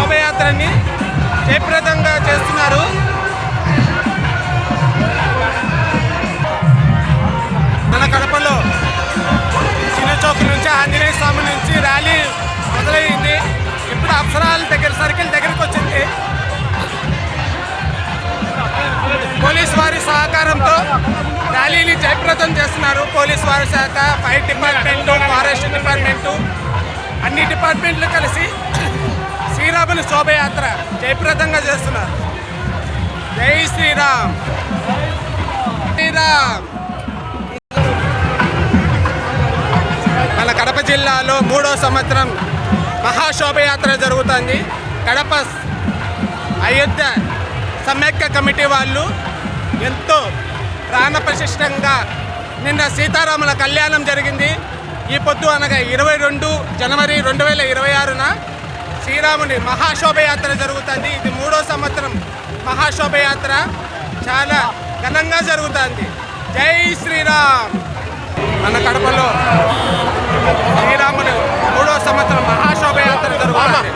శోభయాత్రని జయప్రదంగా చేస్తున్నారు. మన కడపలో చిన్న చౌక్ నుంచి ఆంజనేయ స్వామి నుంచి ర్యాలీ మొదలైంది. ఇప్పుడు అప్సరాల దగ్గర సర్కిల్ దగ్గరికి వచ్చింది. పోలీస్ వారి సహకారంతో ర్యాలీని జయప్రదం చేస్తున్నారు. పోలీస్ వారి శాఖ, ఫైర్ డిపార్ట్మెంటు, ఫారెస్ట్ డిపార్ట్మెంటు అన్ని డిపార్ట్మెంట్లు కలిసి శ్రీరాముని శోభయాత్ర జయప్రదంగా చేస్తున్నారు. జై శ్రీరామ్, శ్రీరామ్. మన కడప జిల్లాలో 3వ సంవత్సరం మహాశోభయాత్ర జరుగుతుంది. కడప అయోధ్య సమైక్య కమిటీ వాళ్ళు ఎంతో ప్రాణప్రతిష్ఠంగా నిన్న సీతారాముల కళ్యాణం జరిగింది. ఈ పొద్దు అనగా 22 జనవరి 2026న శ్రీరాముని మహాశోభయాత్ర జరుగుతుంది. ఇది 3వ సంవత్సరం మహాశోభయాత్ర చాలా ఘనంగా జరుగుతుంది. జై శ్రీరామ్. మన కడపలో శ్రీరాముని 3వ సంవత్సరం మహాశోభయాత్ర జరుగుతుంది.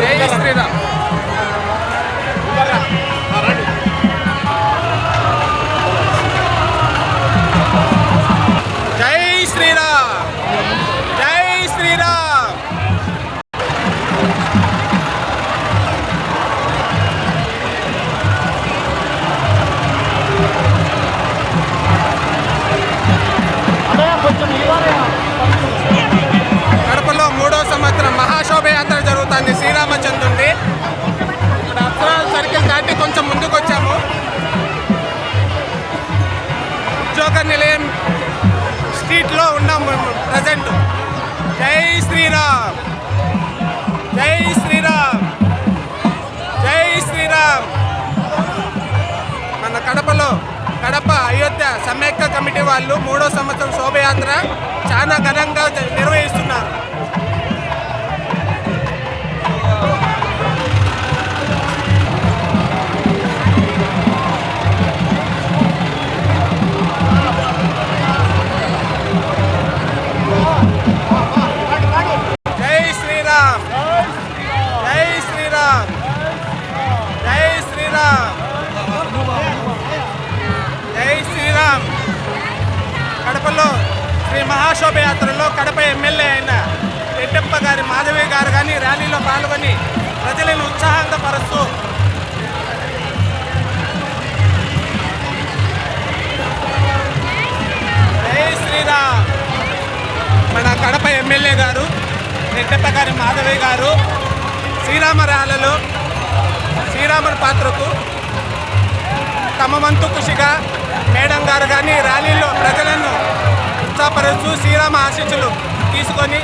జై శ్రీరామ్. జై శ్రీరామ్, జై శ్రీరామ్. కడపలో 3వ సంవత్సరం మహాశోభయాత్ర జరుగుతుంది. శ్రీరామచంద్రుడి ఇప్పుడు అప్సరాల సర్కిల్ దాటి కొంచెం ముందుకు వచ్చాము. ఉద్యోగ నిలయం స్ట్రీట్లో ఉన్నాము ప్రజెంట్. జై శ్రీరామ్, జై శ్రీరామ్, జై శ్రీరామ్. మన కడపలో కడప అయోధ్య సమైక్య కమిటీ వాళ్ళు 3వ సంవత్సరం శోభయాత్ర చాలా ఘనంగా నిర్వహిస్తున్నారు. జై శ్రీరామ్, జై శ్రీరామ్, జై శ్రీరామ్, జై శ్రీరామ్. కడపలో శ్రీ మహాశోభయాత్రలో కడప ఎమ్మెల్యే అయిన రెడ్డప్ప గారి మాధవి గారు కానీ ర్యాలీలో పాల్గొని ప్రజలను ఉత్సాహంగా పరుస్తూ జై శ్రీరామ్. మన కడప ఎమ్మెల్యే గారు రెడ్డప్ప గారి మాధవి గారు శ్రీరామ ర్యాలీలో శ్రీరాముని పాత్రకు తమ వంతు కృషిగా మేడం గారు కానీ ర్యాలీలో ప్రజలను ఉత్సాహపరుస్తూ శ్రీరామ ఆశీస్సులు తీసుకొని